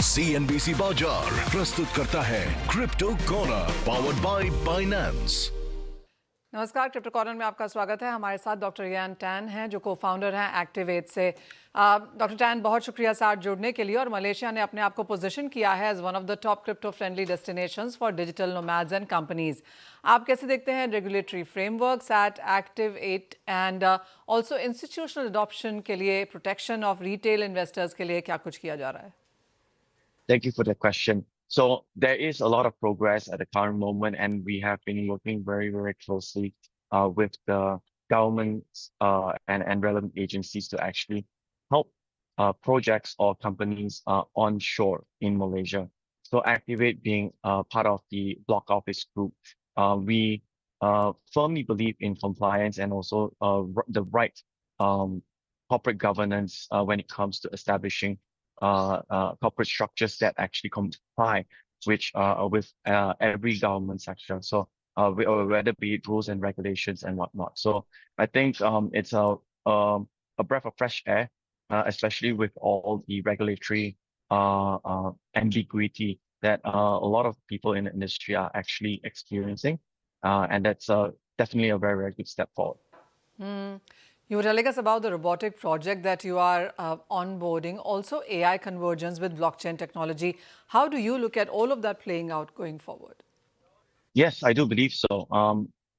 CNBC बाजार प्रस्तुत करता है crypto corner powered by Binance. नमस्कार, क्रिप्टो कॉर्नर में आपका स्वागत है। हमारे साथ डॉक्टर यान टैन हैं जो को फाउंडर हैं एक्टिवेट से। डॉक्टर टैन, बहुत शुक्रिया साथ जुड़ने के लिए। और मलेशिया ने अपने आप को पोजीशन किया है as one of the top crypto friendly destinations for digital nomads and companies. आप कैसे देखते हैं regulatory frameworks at activate and also institutional adoption के लिए, प्रोटेक्शन ऑफ रिटेल इन्वेस्टर्स के लिए क्या कुछ किया जा रहा है? Thank you for the question. So there is a lot of progress at the current moment, and we have been working very, very closely with the governments and relevant agencies to actually help projects or companies onshore in Malaysia. So Activate being part of the Block Office Group, we firmly believe in compliance and also the right corporate governance when it comes to establishing corporate structures that actually comply with every government sector. So whether be it rules and regulations and whatnot. So I think it's a breath of fresh air, especially with all the regulatory ambiguity that a lot of people in the industry are actually experiencing. And that's definitely a very, very good step forward. You were telling us about the robotic project that you are onboarding, also AI convergence with blockchain technology. How do you look at all of that playing out going forward? Yes, I do believe so.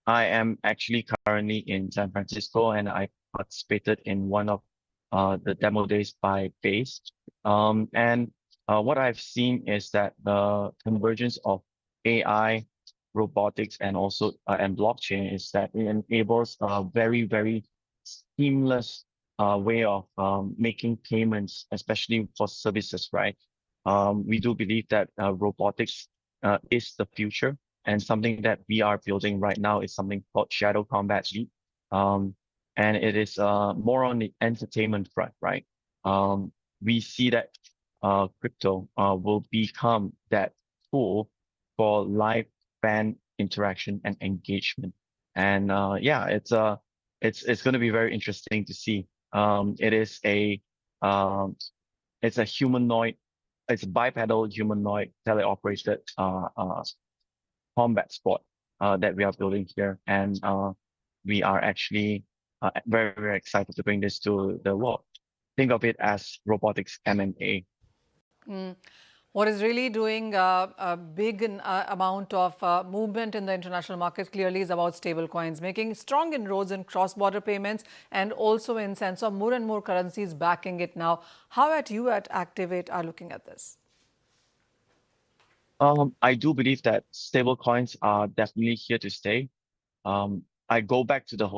I am actually currently in San Francisco, and I participated in one of the demo days by Base. And what I've seen is that the convergence of AI, robotics, and also and blockchain is that it enables a very, very seamless way of making payments, especially for services, right? We do believe that robotics is the future, and something that we are building right now is something called Shadow Combat League. And it is more on the entertainment front, right? We see that crypto will become that tool for live fan interaction and engagement. And yeah, it's going to be very interesting to see. It is it's a humanoid, it's a bipedal humanoid teleoperated combat sport that we are building here, and we are actually very, very excited to bring this to the world. Think of it as robotics MMA. What is really doing a big amount of movement in the international market clearly is about stable coins, making strong inroads in cross-border payments and also in sense of more and more currencies backing it now. How you at Activate are looking at this? I do believe that stable coins are definitely here to stay. I go back to the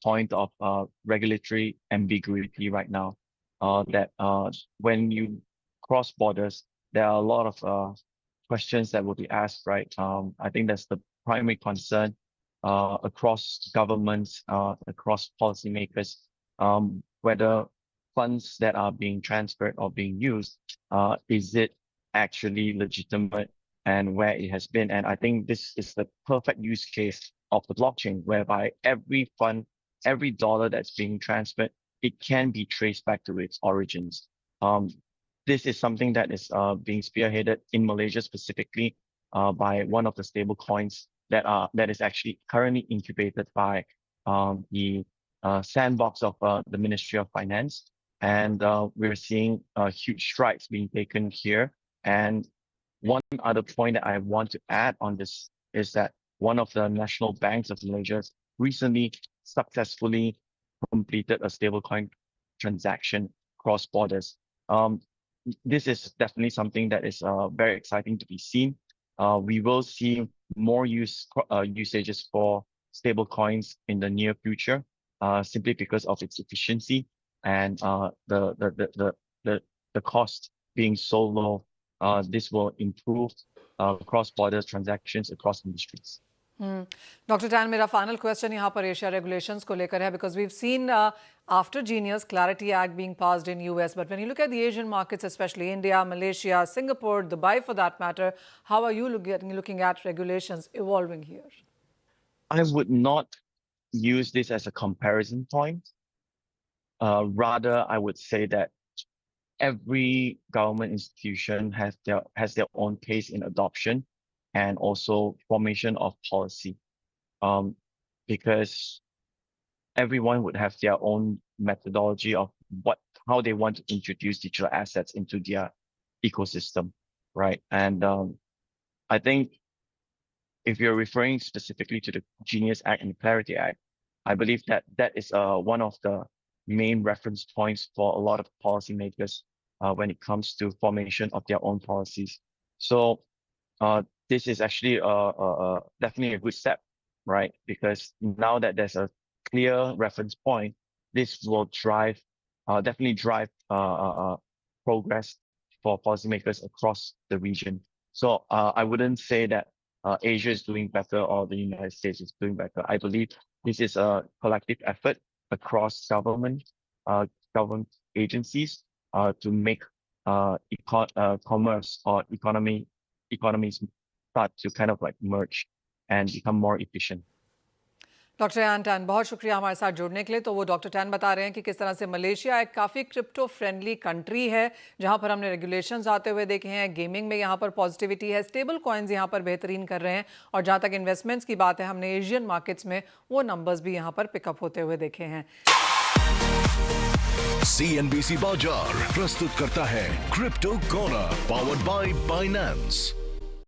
point of regulatory ambiguity right now. That when you cross borders, there are a lot of questions that will be asked, right? I think that's the primary concern across governments, across policymakers, whether funds that are being transferred or being used, is it actually legitimate and where it has been? And I think this is the perfect use case of the blockchain, whereby every fund, every dollar that's being transferred, it can be traced back to its origins. This is something that is being spearheaded in Malaysia specifically by one of the stable coins that is actually currently incubated by the sandbox of the Ministry of Finance. And we're seeing huge strides being taken here. And one other point that I want to add on this is that one of the national banks of Malaysia recently successfully completed a stablecoin transaction cross borders. This is definitely something that is very exciting to be seen. We will see more usages for stablecoins in the near future, simply because of its efficiency and the cost being so low. This will improve cross-border transactions across industries. Dr. Tan, मेरा final question यहाँ पर Asia regulations को लेकर है, because we've seen after Genius Clarity Act being passed in US, but when you look at the Asian markets, especially India, Malaysia, Singapore, Dubai for that matter, how are you looking at regulations evolving here? I would not use this as a comparison point. Rather, I would say that every government institution has their own pace in adoption and also formation of policy. Because everyone would have their own methodology of how they want to introduce digital assets into their ecosystem, right? And I think if you're referring specifically to the Genius Act and the Clarity Act, I believe that is one of the main reference points for a lot of policymakers when it comes to formation of their own policies. So this is actually definitely a good step, right? Because now that there's a clear reference point, this will definitely drive progress for policymakers across the region. So I wouldn't say that Asia is doing better or the United States is doing better. I believe this is a collective effort across government agencies to make commerce or economies start to kind of like merge and become more efficient. Doctor यान tan, बहुत शुक्रिया हमारे साथ जुड़ने के लिए। तो वो डॉक्टर टैन बता रहे हैं कि किस तरह से मलेशिया एक काफ़ी क्रिप्टो फ्रेंडली कंट्री है, जहां पर हमने रेगुलेशंस आते हुए देखे हैं, गेमिंग में यहां पर पॉजिटिविटी है, स्टेबल कॉइन्स यहां पर बेहतरीन कर रहे हैं, और जहां तक इन्वेस्टमेंट्स की बात है, हमने एशियन मार्केट्स में वो नंबर्स भी यहां पर पिकअप होते हुए देखे हैं। CNBC बाजार प्रस्तुत करता है crypto corner, powered by Binance.